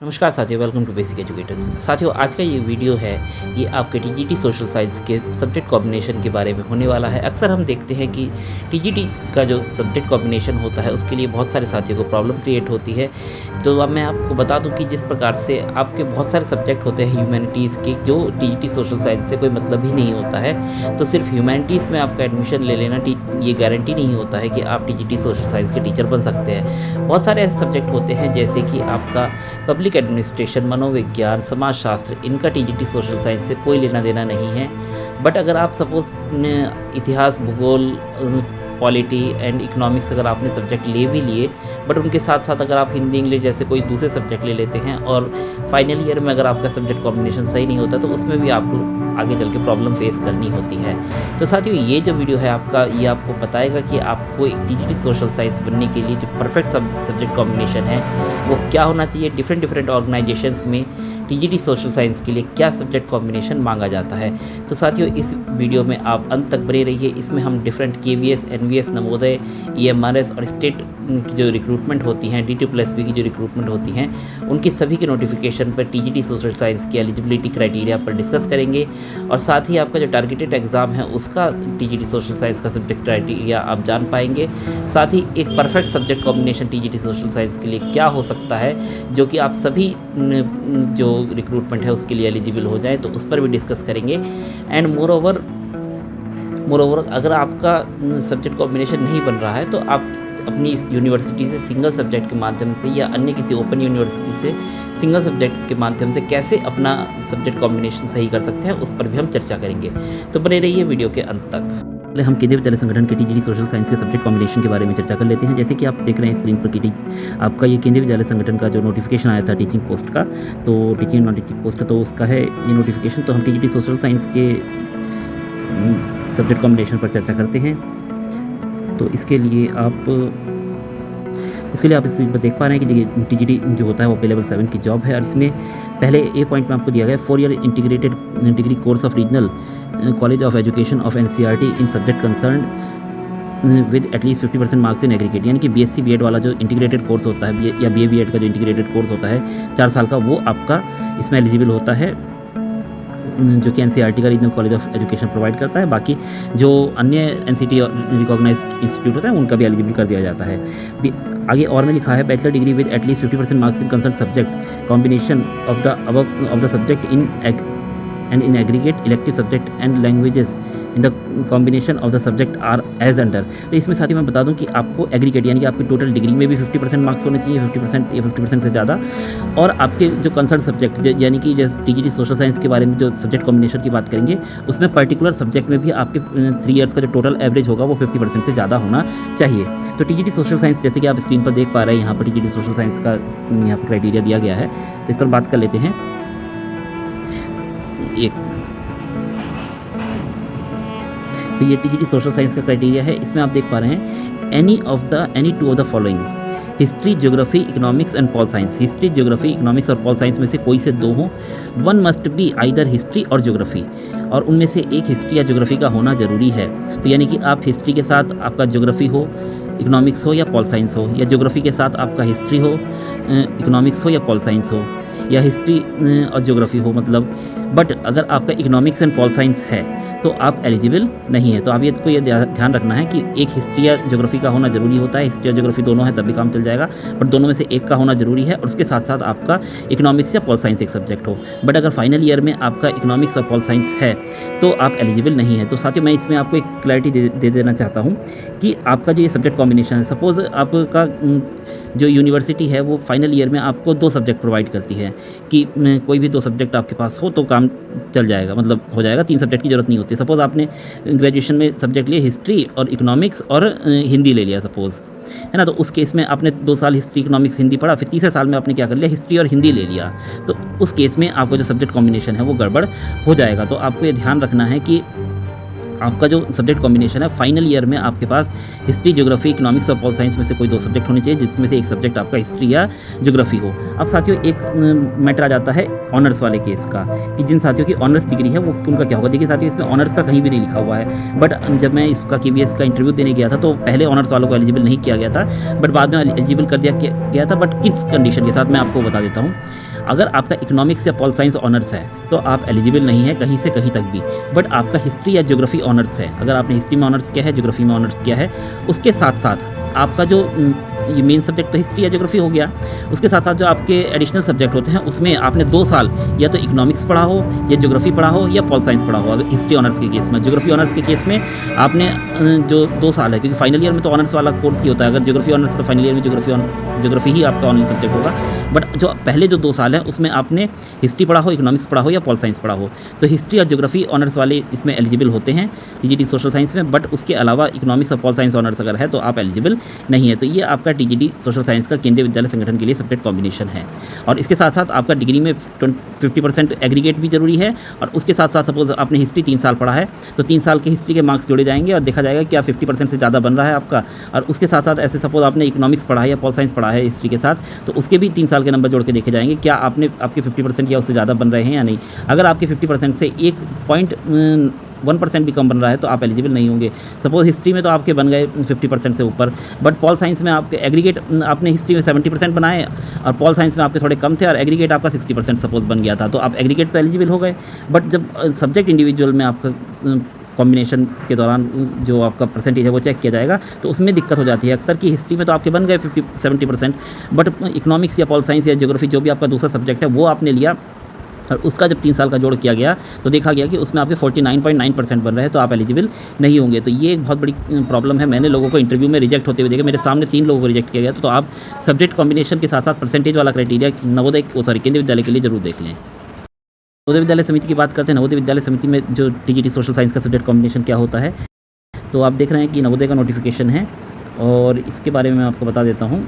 नमस्कार साथियों, welcome to basic educator. साथियों, आज का ये वीडियो है, ये आपके टीजीटी सोशल साइंस के सब्जेक्ट कॉम्बिनेशन के बारे में होने वाला है। अक्सर हम देखते हैं कि टीजीटी का जो सब्जेक्ट कॉम्बिनेशन होता है उसके लिए बहुत सारे साथियों को प्रॉब्लम क्रिएट होती है। तो अब मैं आपको बता दूं कि जिस प्रकार से आपके बहुत सारे सब्जेक्ट होते हैं ह्यूमैनिटीज़ के, जो टीजीटी सोशल साइंस से कोई मतलब ही नहीं होता है। तो सिर्फ ह्यूमैनिटीज़ में आपका एडमिशन ले लेना ये गारंटी नहीं होता है कि आप टीजीटी सोशल साइंस के टीचर बन सकते हैं। बहुत सारे ऐसे सब्जेक्ट होते हैं जैसे कि आपका पब्लिक एडमिनिस्ट्रेशन, मनोविज्ञान, समाजशास्त्र, इनका टीजीटी सोशल साइंस से कोई लेना देना नहीं है। बट अगर आप सपोज इतिहास, भूगोल, पॉलिटी एंड इकोनॉमिक्स अगर आपने सब्जेक्ट ले भी लिए, बट उनके साथ साथ अगर आप हिंदी, इंग्लिश जैसे कोई दूसरे सब्जेक्ट ले लेते हैं और फाइनल ईयर में अगर आपका सब्जेक्ट कॉम्बिनेशन सही नहीं होता तो उसमें भी आपको आगे चल के प्रॉब्लम फेस करनी होती है। तो साथियों, ये जो वीडियो है आपका, ये आपको बताएगा कि आपको एक टीजीटी सोशल साइंस बनने के लिए जो परफेक्ट सब्जेक्ट कॉम्बिनेशन है वो क्या होना चाहिए। डिफरेंट ऑर्गेनाइजेशंस में टीजीटी सोशल साइंस के लिए क्या सब्जेक्ट कॉम्बिनेशन मांगा जाता है। तो साथियों, इस वीडियो में आप अंत तक बने रहिए। इसमें हम different KVS, NVS, Navodaya, EMRS और स्टेट की जो रिक्रूटमेंट होती हैं, DT+B की जो रिक्रूटमेंट होती हैं, उनकी सभी के नोटिफिकेशन पर टीजीटी सोशल साइंस की एलिजिबिलिटी क्राइटेरिया पर डिस्कस करेंगे। और साथ ही आपका जो टारगेटेड एग्ज़ाम है उसका टीजीटी सोशल साइंस का सब्जेक्ट क्राइटेरिया आप जान पाएंगे। साथ ही एक perfect subject combination TGT social science के लिए क्या हो सकता है जो कि आप सभी जो रिक्रूटमेंट है उसके लिए एलिजिबल हो जाए, तो उस पर भी डिस्कस करेंगे। एंड मोर ओवर अगर आपका सब्जेक्ट कॉम्बिनेशन नहीं बन रहा है तो आप अपनी इस यूनिवर्सिटी से सिंगल सब्जेक्ट के माध्यम से या अन्य किसी ओपन यूनिवर्सिटी से सिंगल सब्जेक्ट के माध्यम से कैसे अपना सब्जेक्ट कॉम्बिनेशन सही कर सकते हैं, उस पर भी हम चर्चा करेंगे। तो बने रहिए वीडियो के अंत तक। पहले हम केंद्रीय विद्यालय संगठन के टीजीटी सोशल साइंस के सब्जेक्ट कॉम्बिनेशन के बारे में चर्चा कर लेते हैं। जैसे कि आप देख रहे हैं स्क्रीन पर कि आपका ये केंद्रीय विद्यालय संगठन का जो नोटिफिकेशन आया था टीचिंग पोस्ट का, तो टीचिंग नॉन टीचिंग पोस्ट का, तो उसका है ये नोटिफिकेशन। तो हम टीजीटी सोशल साइंस के सब्जेक्ट कॉम्बिनेशन पर चर्चा करते हैं। तो इसके लिए आप स्क्रीन पर देख पा रहे हैं कि टीजीटी जो होता है वो लेवल 7 की जॉब है। और इसमें पहले ए पॉइंट में आपको दिया गया है 4 year integrated degree course of regional college of education of NCERT in subject concern with at least 50% marks in aggregate, यानी कि BSc BEd वाला जो इंटीग्रेटेड कोर्स होता है या BA BEd का जो इंटीग्रेटेड कोर्स होता है 4 साल का, वो आपका इसमें एलिजिबल होता है, जो कि NCERT का regional college of education provide करता है। बाकी जो अन्य NCT रिकॉग्नाइज्ड इंस्टीट्यूट होता है उनका भी एलिजिबल कर दिया जाता है। आगे और में लिखा है bachelor degree with at least 50% marks in concern subject combination of the subject in aggregate elective subject and languages in the combination of the subject are as under। तो इसमें साथ ही मैं बता दूं कि आपको एग्रीगेट यानी कि आपकी टोटल डिग्री में भी 50% मार्क्स होने चाहिए, 50% या 50% से ज़्यादा। और आपके जो कंसर्न सब्जेक्ट यानी कि जैसे टीजीटी सोशल साइंस के बारे में जो सब्जेक्ट कॉम्बिनेशन की बात करेंगे उसमें पर्टिकुलर सब्जेक्ट में भी आपके 3 इयर्स का जो टोटल एवरेज होगा वो 50% से ज़्यादा होना चाहिए। तो टीजीटी सोशल साइंस जैसे कि आप स्क्रीन पर देख पा रहे हैं, यहाँ पर टीजीटी सोशल साइंस का यहाँ पर क्राइटेरिया दिया गया है। तो इस पर बात कर लेते हैं। तो ये टीजीटी सोशल साइंस का क्राइटेरिया है। इसमें आप देख पा रहे हैं any two of the following history, geography, economics and pol science. History, geography, economics और पॉल साइंस में से कोई से 2 हो। 1 मस्ट बी आइदर हिस्ट्री और ज्योग्राफी, और उनमें से एक हिस्ट्री या ज्योग्राफी का होना जरूरी है। तो यानी कि आप हिस्ट्री के साथ आपका ज्योग्राफी हो, इकोनॉमिक्स हो या पॉल साइंस हो, या ज्योग्राफी के साथ आपका हिस्ट्री हो, इकोनॉमिक्स हो या पॉल साइंस हो, या हिस्ट्री और ज्योग्राफी हो मतलब। बट अगर आपका इकोनॉमिक्स एंड पॉल साइंस है तो आप एलिजिबल नहीं है। तो आप ये ध्यान रखना है कि एक हिस्ट्री या ज्योग्राफी का होना जरूरी होता है। हिस्ट्री और ज्योग्राफी दोनों है तब भी काम चल जाएगा, बट दोनों में से एक का होना जरूरी है और उसके साथ साथ आपका इकोनॉमिक्स या पॉल साइंस एक सब्जेक्ट हो। बट अगर फाइनल ईयर में आपका इकोनॉमिक्स और पॉल साइंस है तो आप एलिजिबल नहीं है। तो साथियों, मैं इसमें आपको एक क्लैरिटी दे देना चाहता हूँ कि आपका जो ये सब्जेक्ट कॉम्बिनेशन है, सपोज़ आपका जो यूनिवर्सिटी है वो फाइनल ईयर में आपको 2 सब्जेक्ट प्रोवाइड करती है कि कोई भी 2 सब्जेक्ट आपके पास हो तो काम चल जाएगा, मतलब हो जाएगा, 3 सब्जेक्ट की ज़रूरत नहीं होती। सपोज़ आपने ग्रेजुएशन में सब्जेक्ट लिए हिस्ट्री और इकोनॉमिक्स और हिंदी ले लिया सपोज़, है ना। तो उस केस में आपने 2 साल हिस्ट्री, इकोनॉमिक्स, हिंदी पढ़ा, फिर तीसरे साल में आपने क्या कर लिया, हिस्ट्री और हिंदी ले लिया। तो उस केस में आपका जो सब्जेक्ट कॉम्बिनेशन है वो गड़बड़ हो जाएगा। तो आपको ये ध्यान रखना है कि आपका जो सब्जेक्ट कॉम्बिनेशन है फाइनल ईयर में आपके पास हिस्ट्री, ज्योग्राफी, इकोनॉमिक्स और पॉल साइंस में से कोई 2 सब्जेक्ट होने चाहिए, जिसमें से एक सब्जेक्ट आपका हिस्ट्री या ज्योग्राफी हो। अब साथियों एक मैटर आ जाता है ऑनर्स वाले केस का, कि जिन साथियों की ऑनर्स डिग्री है वो उनका क्या होगा। देखिए साथियों, इसमें ऑनर्स का कहीं भी नहीं लिखा हुआ है, बट जब मैं इसका KVS का इंटरव्यू देने गया था तो पहले ऑनर्स वालों को एलिजिबल नहीं किया गया था, बट बाद में एलिजिबल कर दिया गया था। बट किस कंडीशन के साथ मैं आपको बता देता हूँ। अगर आपका इकोनॉमिक्स या पॉल साइंस ऑनर्स है तो आप एलिजिबल नहीं है कहीं से कहीं तक भी। बट आपका हिस्ट्री या ज्योग्राफी ऑनर्स है, अगर आपने हिस्ट्री में ऑनर्स किया है, ज्योग्राफी में ऑनर्स किया है, उसके साथ साथ आपका जो ये मेन सब्जेक्ट तो हिस्ट्री या ज्योग्राफी हो गया, उसके साथ साथ जो आपके एडिशनल सब्जेक्ट होते हैं उसमें आपने 2 साल या तो इकोनॉमिक्स पढ़ा हो, या ज्योग्राफी पढ़ा हो, या पॉल साइंस पढ़ा हो। अगर हिस्ट्री ऑनर्स के केस में, ज्योग्राफी ऑनर्स के केस में आपने जो 2 साल है, क्योंकि फाइनल ईयर में तो ऑनर्स वाला कोर्स ही होता है। अगर ज्योग्राफी ऑनर्स तो फाइनल ईयर में ज्योग्राफी ही आपका ऑनलाइन सब्जेक्ट होगा। बट जो पहले जो 2 साल है उसमें आपने हिस्ट्री पढ़ा हो, इकोनॉमिक्स पढ़ा हो, या पॉल साइंस पढ़ा हो, तो हिस्ट्री और ज्योग्राफी ऑनर्स वाले इसमें एलिजिबल होते हैं TGT सोशल साइंस में। बट उसके अलावा इकोनॉमिक्स और पॉल साइंस ऑनर्स अगर है तो आप एलिजिबल नहीं है। तो ये आपका TGT सोशल साइंस का केंद्रीय विद्यालय संगठन के लिए सब्जेक्ट कॉम्बिनेशन है। और इसके साथ साथ आपका डिग्री में 50% एग्रीगेट भी जरूरी है। और उसके साथ साथ सपोज आपने हिस्ट्री 3 साल पढ़ा है तो 3 साल के हिस्ट्री के मार्क्स जोड़े जाएंगे और देखा जाएगा कि आप 50% से ज़्यादा बन रहा है आपका। और उसके साथ साथ ऐसे सपोज आपने इकोनॉमिक्स पढ़ा है या पॉल साइंस पढ़ा है हिस्ट्री के साथ, तो उसके भी 3 साल के नंबर जोड़ के देखे जाएंगे क्या आपके 50% या उससे ज़्यादा बन रहे हैं या नहीं। अगर आपके 50% से 1% भी कम बन रहा है तो आप एलिजिबल नहीं होंगे। सपोज हिस्ट्री में तो आपके बन गए 50% से ऊपर, बट पॉल साइंस में आपके एग्रीगेट आपने हिस्ट्री में 70% बनाए और पॉल साइंस में आपके थोड़े कम थे और एग्रीगेट आपका 60% सपोज बन गया था, तो आप एग्रीगेट तो एलिजिबल हो गए। बट जब सब्जेक्ट इंडिविजुअल में आपका कॉम्बिनेशन के दौरान जो आपका परसेंटेज है वो चेक किया जाएगा तो उसमें दिक्कत हो जाती है अक्सर कि हिस्ट्री में तो आपके बन गए 50-70%, बट इकोनॉमिक्स या पॉल साइंस या ज्योग्राफी जो भी आपका दूसरा सब्जेक्ट है वो आपने लिया और उसका जब 3 साल का जोड़ किया गया तो देखा गया कि उसमें आपके 49.9% बन रहे हैं, तो आप एलिजिबल नहीं होंगे। तो ये एक बहुत बड़ी प्रॉब्लम है। मैंने लोगों को इंटरव्यू में रिजेक्ट होते हुए देखा, मेरे सामने 3 लोगों को रिजेक्ट किया गया। तो आप सब्जेक्ट कॉम्बिनेशन के साथ साथ परसेंटेज वाला क्राइटेरिया केंद्रीय विद्यालय के लिए जरूर देख लें। नवोदय विद्यालय समिति की बात करते हैं। नवोदय विद्यालय समिति में जो TGT सोशल साइंस का सब्जेक्ट कॉम्बिनेशन क्या होता है, तो आप देख रहे हैं कि नवोदय का नोटिफिकेशन है और इसके बारे में मैं आपको बता देता हूँ।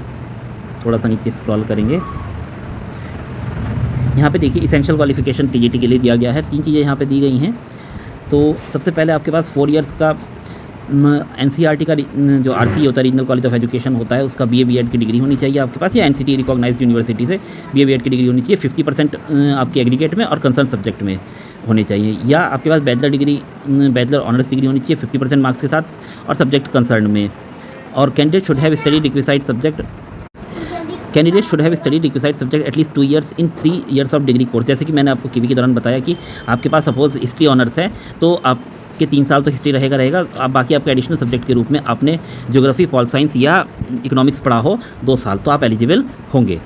थोड़ा सा नीचे स्क्रॉल करेंगे, यहाँ पे देखिए इसेंशियल क्वालिफिकेशन TGT के लिए दिया गया है। 3 चीज़ें यहाँ पे दी गई हैं। तो सबसे पहले आपके पास 4 इयर्स का NCERT का जो RCE होता है, रीजनल कॉलेज ऑफ एजुकेशन होता है, उसका BA BEd की डिग्री होनी चाहिए आपके पास, या NCT रिकॉग्नाइज्ड यूनिवर्सिटी से BA BEd की डिग्री होनी चाहिए। 50% आपकी एग्रीगेट में और कंसर्न सब्जेक्ट में होने चाहिए, या आपके पास बैचलर ऑनर्स डिग्री होनी चाहिए 50% मार्क्स के साथ और सब्जेक्ट कंसर्न में। और candidate should have studied requisite subject at least 2 years in 3 years of degree course. जैसे कि मैंने आपको KV के दौरान बताया कि आपके पास सपोज हिस्ट्री ऑनर्स है तो आपके 3 साल तो हिस्ट्री रहेगा, आप बाकी आपके एडिशनल सब्जेक्ट के रूप में आपने ज्योग्राफी, पॉल साइंस या इकोनॉमिक्स पढ़ा हो 2 साल, तो आप एलिजिबल होंगे।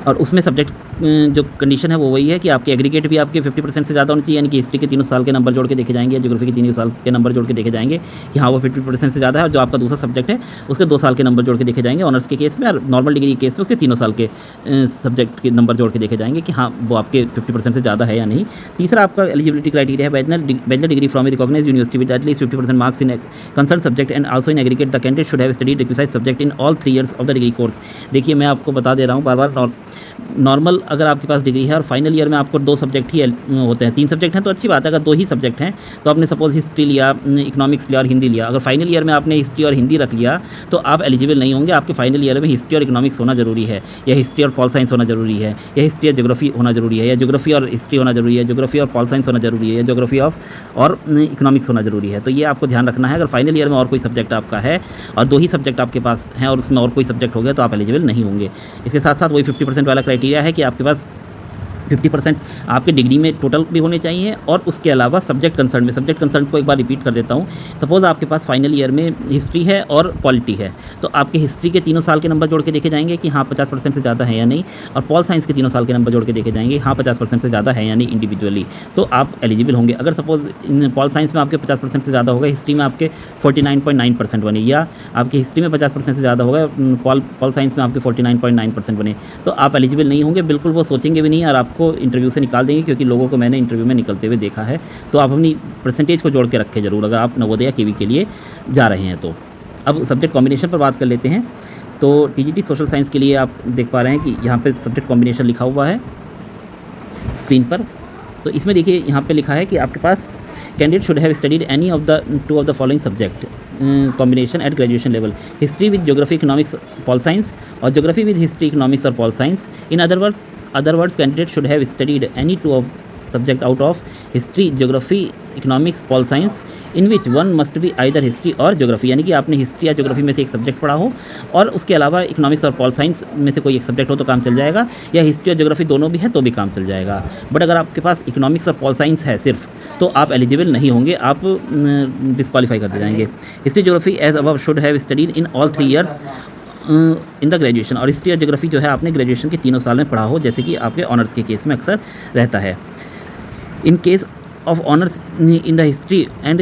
और उसमें सब्जेक्ट जो कंडीशन है वो वही है कि आपके एग्रीगेट भी आपके 50% से ज़्यादा होनी चाहिए, यानी कि हिस्ट्री के 3 साल के नंबर जोड़ के देखे जाएंगे, ज्योग्राफी के 3 साल के नंबर जोड़ के देखे जाएंगे कि हाँ वो 50% से ज़्यादा है। और जो आपका दूसरा सब्जेक्ट है उसके 2 साल के नंबर जोड़ के देखे जाएंगे ऑनर्स के केस में, और नॉर्मल डिग्री के केस में उसके 3 साल के सब्जेक्ट के नंबर जोड़ के देखे जाएंगे कि हाँ वो आपके 50% से ज़्यादा है या नहीं। तीसरा आपका एलिजिबिलिटी क्राइटेरिया है bachelor degree from recognised university with at least 50% marks in concern subject and also in aggregate the candidate should have studied requisite subject in all 3 years of the degree course. देखिए मैं आपको बता दे रहा हूँ बार-बार, normal अगर आपके पास डिग्री है और फाइनल ईयर में आपको 2 सब्जेक्ट ही होते हैं, 3 सब्जेक्ट हैं तो अच्छी बात है। अगर 2 ही सब्जेक्ट हैं तो आपने सपोज हिस्ट्री लिया, इकोनॉमिक्स लिया और हिंदी लिया, अगर फाइनल ईयर में आपने हिस्ट्री और हिंदी रख लिया तो आप एलिजिबल नहीं होंगे। आपके फाइनल ईयर में हिस्ट्री और इकोनॉमिक्स होना जरूरी है, या हिस्ट्री और पॉल साइंस होना जरूरी है, या हिस्ट्री और ज्योग्राफी होना जरूरी है, या ज्योग्राफी और हिस्ट्री होना जरूरी है, ज्योग्राफी और पॉल साइंस होना जरूरी है, या ज्योग्राफी और इकोनॉमिक्स होना जरूरी है। तो ये आपको ध्यान रखना है। अगर फाइनल ईयर में और कोई सब्जेक्ट आपका है और 2 ही सब्जेक्ट आपके पास हैं और उसमें और कोई सब्जेक्ट हो गया तो आप एलिजिबल नहीं होंगे। इसके साथ साथ वही 50% वाला क्राइटेरिया है कि आपके पास 50% आपके डिग्री में टोटल भी होने चाहिए और उसके अलावा सब्जेक्ट कंसर्न को एक बार रिपीट कर देता हूँ। सपोज़ आपके पास फाइनल ईयर में हिस्ट्री है और पॉलिटी है तो आपके हिस्ट्री के 3 साल के नंबर जोड़ के देखे जाएंगे कि हाँ 50% से ज़्यादा है या नहीं, और पॉल साइंस के 3 साल के नंबर जोड़ के देखे जाएंगे हाँ 50% से ज़्यादा है या नहीं इंडिविजुअली, तो आप एलिजिबल होंगे। अगर सपोज इन पॉल साइंस में आपके 50% से ज़्यादा होगा, हिस्ट्री में आपके 49.9% बने, या आपकी हिस्ट्री में 50% से ज़्यादा होगा, पॉल साइंस में आपके 49.9% बने, तो आप एलिजिबल नहीं होंगे। बिल्कुल वो सोचेंगे भी नहीं और आपको इंटरव्यू से निकाल देंगे, क्योंकि लोगों को मैंने इंटरव्यू में निकलते हुए देखा है। तो आप अपनी परसेंटेज को जोड़ के रखें जरूर अगर आप नवोदय या KV के लिए जा रहे हैं तो। अब सब्जेक्ट कॉम्बिनेशन पर बात कर लेते हैं। तो TGT सोशल साइंस के लिए आप देख पा रहे हैं कि यहाँ पे सब्जेक्ट कॉम्बिनेशन लिखा हुआ है स्क्रीन पर। तो इसमें देखिए यहाँ पे लिखा है कि आपके पास candidate should have studied any of the two of the following subject combination at graduation level, history with geography economics pol science और ज्योग्राफी विद हिस्ट्री इकोनॉमिक्स और pol science. In other words candidate should have studied any two of subject out of history geography economics pol science in which one must be either history और geography, यानी कि आपने history या geography में से एक subject पढ़ा हो और उसके अलावा इकोनॉमिक्स और पॉल साइंस में से कोई एक सब्जेक्ट हो तो काम चल जाएगा, या हिस्ट्री और ज्योग्राफी दोनों भी है तो भी काम चल जाएगा। बट अगर आपके पास इकोनॉमिक्स और पॉल साइंस है सिर्फ, तो आप एलिजिबल नहीं होंगे, आप डिस्क्वालीफाई कर दिए जाएंगे। History geography as above should have studied in all 3 years in the graduation, और हिस्ट्री और ज्योग्राफी जो है आपने ग्रेजुएशन के तीनों साल में पढ़ा हो, जैसे कि आपके ऑनर्स के केस में अक्सर रहता है। In case of honors in the history and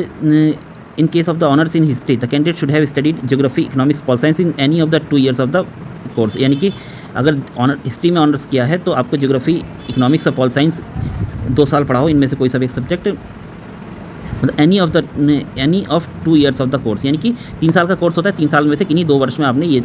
in case of the honors in history, the candidate should have studied geography, economics, pol science in any of the 2 years of the course। यानी कि अगर honour history में honours किया है तो आपको geography, economics और pol science 2 साल पढ़ा हो, इनमें से कोई सा भी एक सब्जेक्ट, मतलब any of 2 years of the course, यानी कि 3 साल का कोर्स होता है, 3 साल में से किन्हीं 2 वर्ष में आपने ये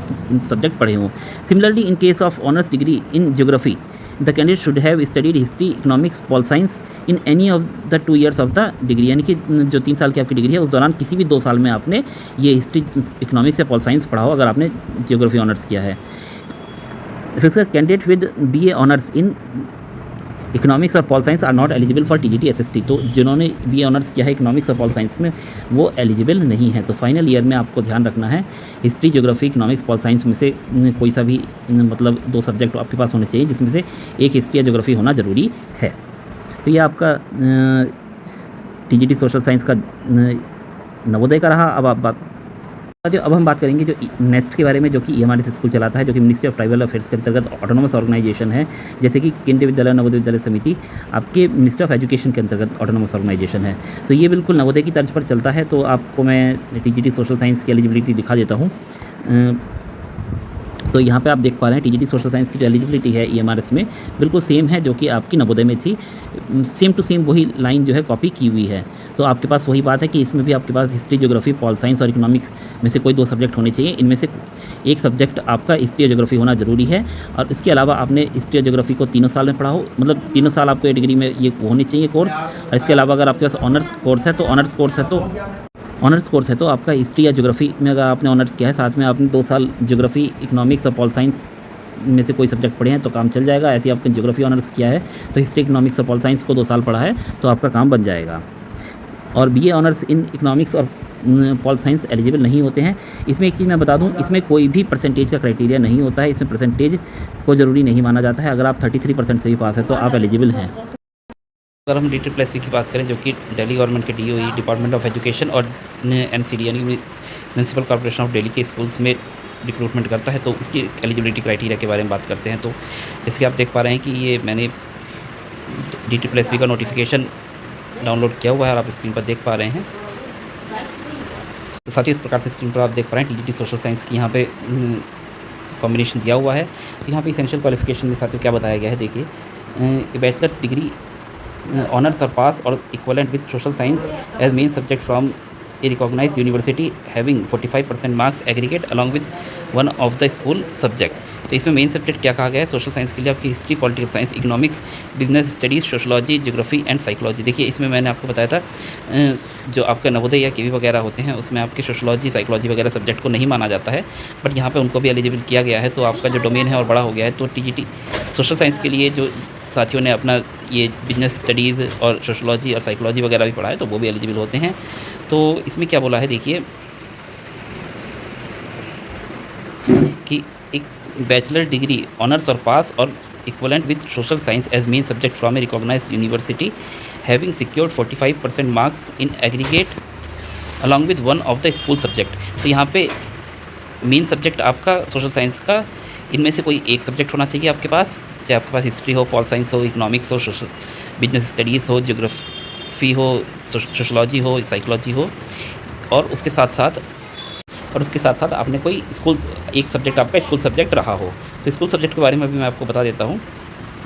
सब्जेक्ट पढ़े हों। Similarly in case of honours degree in geography, the candidate should have studied history, economics, pol science in any of the 2 years of the degree, यानी कि जो 3 साल की आपकी डिग्री है उस दौरान किसी भी 2 साल में आपने ये हिस्ट्री, इकोनॉमिक्स या पॉल साइंस पढ़ा हो अगर आपने ज्योग्राफी ऑनर्स किया है। फिर उसका candidate with BA honours in economics और pol science are not eligible for TGT SST, तो जिन्होंने BA ऑनर्स किया है इकोनॉमिक्स और पॉल साइंस में वो एलिजिबल नहीं है। तो फाइनल ईयर में आपको ध्यान रखना है history, geography, economics, pol science में से कोई सा भी मतलब 2 सब्जेक्ट आपके पास होने चाहिए, जिसमें से एक हिस्ट्री या ज्योग्राफी होना ज़रूरी है। तो ये आपका TGT सोशल साइंस का नवोदय का रहा। अब हम बात करेंगे जो नेस्ट के बारे में, जो कि EMRS स्कूल चलाता है, जो कि मिनिस्ट्री ऑफ ट्राइबल अफेयर्स के अंतर्गत ऑटोनोमस ऑर्गेनाइजेशन है, जैसे कि केंद्रीय विद्यालय नवोदय विद्यालय समिति आपके मिनिस्ट्री ऑफ एजुकेशन के अंतर्गत ऑटोनोमस ऑर्गेनाइजेशन है। तो ये बिल्कुल नवोदय की तर्ज पर चलता है। तो आपको मैं TGT सोशल साइंस की एलिजिबिलिटी दिखा देता हूँ। तो यहाँ पे आप देख पा रहे हैं TGT सोशल साइंस की जो एलिजिबिलिटी है EMRS में बिल्कुल सेम है जो कि आपकी नवोदय में थी, सेम टू सेम वही लाइन जो है कॉपी की हुई है। तो आपके पास वही बात है कि इसमें भी आपके पास हिस्ट्री, ज्योग्राफी, पॉल साइंस और इकोनॉमिक्स में से कोई 2 सब्जेक्ट होने चाहिए। इनमें से एक सब्जेक्ट आपका हिस्ट्री और ज्योग्राफी होना ज़रूरी है, और इसके अलावा आपने हिस्ट्री और ज्योग्राफी को 3 साल में पढ़ा हो, मतलब 3 साल आपको ये डिग्री में ये होने चाहिए कोर्स। और इसके अलावा अगर आपके पास ऑनर्स कोर्स है तो आपका हिस्ट्री या ज्योग्राफी में अगर आपने ऑनर्स किया है, साथ में आपने 2 साल ज्योग्राफी, इकोनॉमिक्स और पॉल साइंस में से कोई सब्जेक्ट पढ़े हैं तो काम चल जाएगा। ऐसे ही आपने ज्योग्राफी ऑनर्स किया है तो हिस्ट्री, इकोनॉमिक्स और पॉल साइंस को 2 साल पढ़ा है तो आपका काम बन जाएगा। और BA ऑनर्स इन इकोनॉमिक्स और पॉल साइंस एलिजिबल नहीं होते हैं। इसमें एक चीज़ मैं बता दूं, इसमें कोई भी परसेंटेज का क्राइटेरिया नहीं होता है, इसमें परसेंटेज को ज़रूरी नहीं माना जाता है। अगर आप 33% से भी पास है तो आप एलिजिबल हैं। अगर हम DTPLSP की बात करें, जो कि दिल्ली गवर्नमेंट के DOE डिपार्टमेंट ऑफ एजुकेशन और MCD यानी म्यूनसिपल कॉर्पोरेशन ऑफ दिल्ली के स्कूल्स में रिक्रूटमेंट करता है, तो उसकी एलिजिबिलिटी क्राइटेरिया के बारे में बात करते हैं। तो जैसे कि आप देख पा रहे हैं कि ये मैंने DTPLSP का नोटिफिकेशन डाउनलोड किया हुआ है और आप स्क्रीन पर देख पा रहे हैं। तो साथ ही इस प्रकार से स्क्रीन पर आप देख पा रहे हैं TGT सोशल साइंस की यहाँ पे कॉम्बिनेशन दिया हुआ है। तो यहाँ पे इसेंशियल क्वालिफिकेशन में साथियों क्या बताया गया है, देखिए बैचलर्स डिग्री ऑनर्स और पास और equivalent with social science as main subject from a recognised university having 45% marks aggregate along with one of the school subject. तो इसमें मेन सब्जेक्ट क्या कहा गया है सोशल साइंस के लिए, आपकी history, political science, economics, business studies, sociology, geography and psychology. देखिए इसमें मैंने आपको बताया था जो आपका नवोदय या KV वगैरह होते हैं उसमें आपके सोशलॉजी, साइकोलॉजी वगैरह सब्जेक्ट को नहीं माना जाता है, बट यहाँ पे उनको भी एलिजिबल किया गया है। तो आपका जो डोमेन है और बड़ा हो गया है। तो TGT सोशल साइंस के लिए जो साथियों ने अपना ये बिजनेस स्टडीज़ और सोशलॉजी और साइकोलॉजी वगैरह भी पढ़ा है तो वो भी एलिजिबल होते हैं। तो इसमें क्या बोला है, देखिए कि एक बैचलर डिग्री ऑनर्स और पास और equivalent with social science as main subject from a recognised university having secured 45% marks in aggregate along with one of the school subject. तो यहाँ पे मेन सब्जेक्ट आपका सोशल साइंस का इनमें से कोई एक सब्जेक्ट होना चाहिए आपके पास, चाहे आपके पास हिस्ट्री हो, पॉल साइंस हो, इकोनॉमिक्स हो, बिजनेस स्टडीज़ हो, ज्योग्राफी हो, सोशलॉजी हो, साइकोलॉजी हो, और उसके साथ साथ आपने कोई स्कूल एक सब्जेक्ट आपका स्कूल सब्जेक्ट रहा हो। तो स्कूल सब्जेक्ट के बारे में भी मैं आपको बता देता हूँ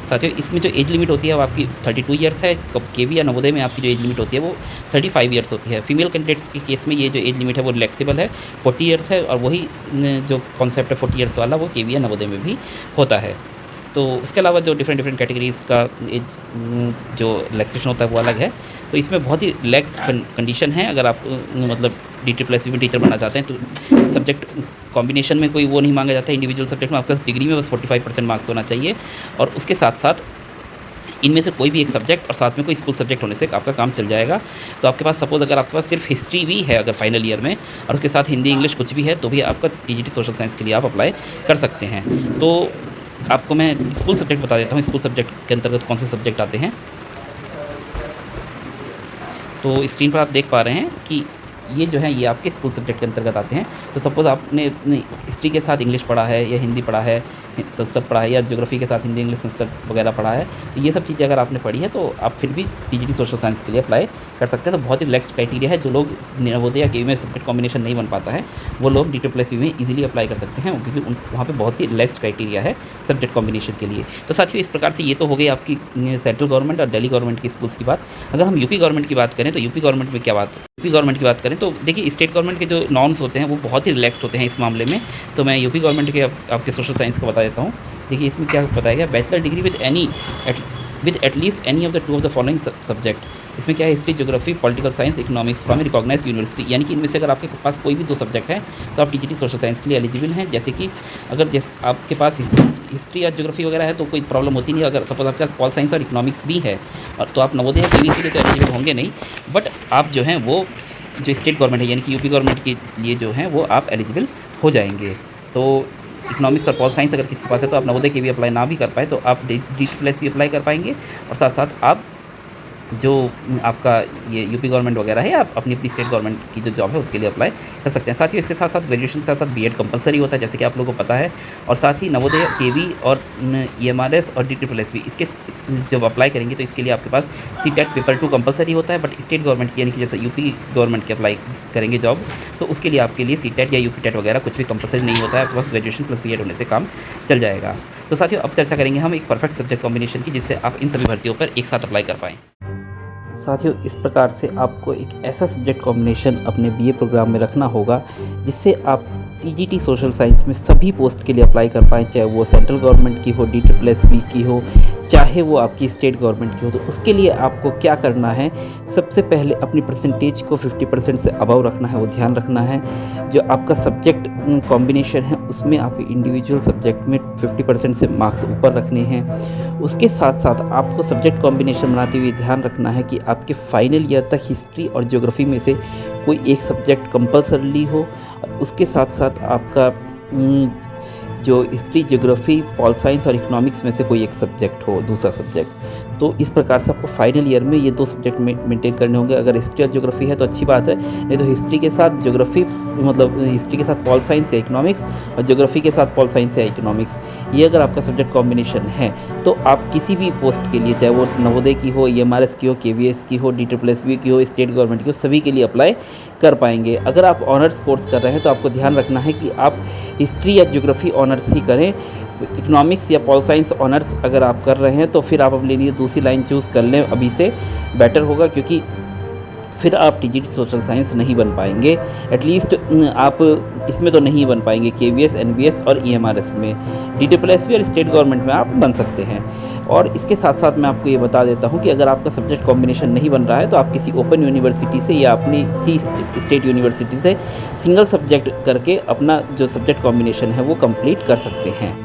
साथियों। इसमें जो एज लिमिट होती है वो आपकी 32 ईयर्स है। KV या नवोदय में आपकी जो एज लिमिट होती है वो 35 ईयर्स होती है। फीमेल कैंडिडेट्स के केस में ये जो एज लिमिट है वो रिलैक्सेबल है, 40 ईयर्स है, और वही जो कॉन्सेप्ट है 40 ईयर्स वाला वो KV या नवोदय में भी होता है। तो उसके अलावा जो डिफरेंट कैटेगरीज़ का जो रिलैक्सेशन होता है वो अलग है। तो इसमें बहुत ही रिलैक्स कंडीशन है। अगर आप मतलब DTSSB में टीचर बनना चाहते हैं तो सब्जेक्ट कॉम्बिनेशन में कोई वो नहीं मांगा जाता है। इंडिविजुअल सब्जेक्ट में आपके पास डिग्री में बस 45% मार्क्स होना चाहिए, और उसके साथ साथ इनमें से कोई भी एक सब्जेक्ट और साथ में कोई स्कूल सब्जेक्ट होने से आपका काम चल जाएगा। तो आपके पास सपोज़ अगर आपके पास सिर्फ हिस्ट्री भी है अगर फाइनल ईयर में, और उसके साथ हिंदी इंग्लिश कुछ भी है, तो भी आपका TGT सोशल साइंस के लिए आप अप्लाई कर सकते हैं। तो आपको मैं स्कूल सब्जेक्ट बता देता हूँ, स्कूल सब्जेक्ट के अंतर्गत कौन से सब्जेक्ट आते हैं। तो स्क्रीन पर आप देख पा रहे हैं कि ये जो है ये आपके स्कूल सब्जेक्ट के अंतर्गत आते हैं। तो सपोज़ आपने हिस्ट्री के साथ इंग्लिश पढ़ा है, या हिंदी पढ़ा है, संस्कृत पढ़ा है, या ज्योग्राफी के साथ हिंदी इंग्लिश संस्कृत वगैरह पढ़ा है, तो ये सब चीज़ें अगर आपने पढ़ी है तो आप फिर भी TGT सोशल साइंस के लिए अप्लाई कर सकते हैं। तो बहुत ही रिलैक्स क्राइटेरिया है। जो लोग नवोदय या KV में सब्जेक्ट कॉम्बिनेशन नहीं बन पाता है, वो लोग DTSSB में ईजिली अप्लाई कर सकते हैं, क्योंकि वहाँ पे बहुत ही रिलैक्स क्राइटेरिया है सब्जेक्ट कॉम्बिनेशन के लिए। तो साथियों, इस प्रकार से ये तो हो गई आपकी सेंट्रल गवर्नमेंट और दिल्ली गवर्नमेंट की स्कूल्स की बात। अगर हम यूपी गवर्नमेंट की बात करें तो यूपी गवर्नमेंट में क्या बात, यूपी गवर्नमेंट की बात करें तो देखिए स्टेट गवर्नमेंट के जो नॉर्म्स होते हैं वो बहुत ही रिलैक्स्ड होते हैं इस मामले में। तो मैं यूपी गवर्नमेंट के आपके सोशल साइंस का बता देता हूँ। देखिए इसमें क्या बताया गया, bachelor degree with at least any of the two of the following subject. इसमें क्या है, history, geography, political science, economics from recognised university, यानी कि इनमें से अगर आपके पास कोई भी 2 सब्जेक्ट है तो आप TGT सोशल साइंस के लिए एलिजिबल हैं। जैसे कि अगर आपके पास हिस्ट्री या ज्योग्राफी वगैरह है तो कोई प्रॉब्लम होती नहीं। अगर सपोज आपके पास पॉल साइंस और इकोनॉमिक्स भी है, और तो आप नवोदय KV के लिए तो एलिजिबल होंगे नहीं, बट आप जो हैं वो जो स्टेट गवर्नमेंट है यानी कि यूपी गवर्नमेंट के लिए जो हैं वो आप एलिजिबल हो जाएंगे। तो इकोनॉमिक्स और पॉल साइंस अगर किसी के पास है तो आप नवोदय KV अप्लाई ना भी कर पाए तो आप DTSSB अप्लाई कर पाएंगे, और साथ साथ आप जो आपका ये यूपी गवर्नमेंट वगैरह है, आप अपनी स्टेट गवर्नमेंट की जो जॉब है उसके लिए अप्लाई कर सकते हैं। साथ ही इसके साथ साथ ग्रेजुएशन के साथ साथ BEd कंपलसरी होता है, जैसे कि आप लोगों को पता है। और साथ ही नवोदय KV और EMRS और DTSSB इसके जब अप्लाई करेंगे तो इसके लिए आपके पास CTET पेपर 2 कंपलसरी होता है। बट स्टेट गवर्नमेंट की यानी कि जैसे यूपी गवर्नमेंट के अप्लाई करेंगे जॉब, तो उसके लिए आपके लिए CTET या UP TET वगैरह कुछ भी कंपलसरी नहीं होता है। आपके पास ग्रेजुएशन प्लस BEd होने से काम चल जाएगा। तो साथियों, अब चर्चा करेंगे हम एक परफेक्ट सब्जेक्ट कॉम्बिनेशन की, जिससे आप इन सभी भर्तियों पर एक साथ अप्लाई कर पाएँ। साथियों, इस प्रकार से आपको एक ऐसा सब्जेक्ट कॉम्बिनेशन अपने BA प्रोग्राम में रखना होगा जिससे आप TGT सोशल साइंस में सभी पोस्ट के लिए अप्लाई कर पाएँ, चाहे वो सेंट्रल गवर्नमेंट की हो, DTSSB की हो, चाहे वो आपकी स्टेट गवर्नमेंट की हो। तो उसके लिए आपको क्या करना है, सबसे पहले अपनी परसेंटेज को 50% से अबव रखना है, वो ध्यान रखना है। जो आपका सब्जेक्ट कॉम्बिनेशन है उसमें आपके इंडिविजुअल सब्जेक्ट में 50% से मार्क्स ऊपर रखने हैं। उसके साथ साथ आपको सब्जेक्ट कॉम्बिनेशन बनाते हुए ध्यान रखना है कि आपके फाइनल ईयर तक हिस्ट्री और ज्योग्राफी में से कोई एक सब्जेक्ट कंपल्सरली हो, और उसके साथ साथ आपका जो हिस्ट्री, ज्योग्राफी, पॉल साइंस और इकोनॉमिक्स में से कोई एक सब्जेक्ट हो, दूसरा सब्जेक्ट। तो इस प्रकार से आपको फाइनल ईयर में ये 2 सब्जेक्ट मेंटेन करने होंगे। अगर हिस्ट्री और ज्योग्राफी है तो अच्छी बात है, नहीं तो हिस्ट्री के साथ ज्योग्राफी, मतलब हिस्ट्री के साथ पॉल साइंस या इकोनॉमिक्स, और ज्योग्राफी के साथ पॉल साइंस या इकोनॉमिक्स, ये अगर आपका सब्जेक्ट कॉम्बिनेशन है तो आप किसी भी पोस्ट के लिए, चाहे वो नवोदय की हो, EMRS की हो, KVS की हो, DTSSB की हो, स्टेट गवर्नमेंट की हो, सभी के लिए अप्लाई कर पाएंगे। अगर आप ऑनर्स कोर्स कर रहे हैं तो आपको ध्यान रखना है कि आप हिस्ट्री या ज्योग्राफी ऑनर्स ही करें। इकोनॉमिक्स या पॉल साइंस ऑनर्स अगर आप कर रहे हैं तो फिर आप अपने लिए दूसरी लाइन चूज़ कर लें, अभी से बेटर होगा, क्योंकि फिर आप TGT सोशल साइंस नहीं बन पाएंगे। एटलीस्ट आप इसमें तो नहीं बन पाएंगे, KVS, NBS और EMRS में। DTSSB और स्टेट गवर्नमेंट में आप बन सकते हैं। और इसके साथ साथ मैं आपको ये बता देता हूँ कि अगर आपका सब्जेक्ट कॉम्बिनेशन नहीं बन रहा है तो आप किसी ओपन यूनिवर्सिटी से या अपनी ही स्टेट यूनिवर्सिटी से सिंगल सब्जेक्ट करके अपना जो सब्जेक्ट कॉम्बिनेशन है वो कंप्लीट कर सकते हैं।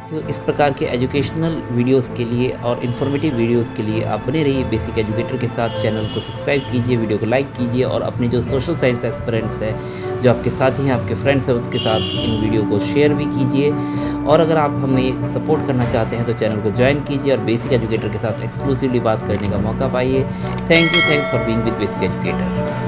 तो इस प्रकार के एजुकेशनल वीडियोस के लिए और इन्फॉर्मेटिव वीडियोस के लिए आप बने रहिए बेसिक एजुकेटर के साथ। चैनल को सब्सक्राइब कीजिए, वीडियो को लाइक कीजिए, और अपने जो सोशल साइंस एस्पिरेंट्स हैं, जो आपके साथी हैं, आपके फ्रेंड्स हैं, उसके साथ इन वीडियो को शेयर भी कीजिए। और अगर आप हमें सपोर्ट करना चाहते हैं तो चैनल को ज्वाइन कीजिए और बेसिक एजुकेटर के साथ एक्सक्लूसिवली बात करने का मौका पाइए। Thanks for being with basic educator.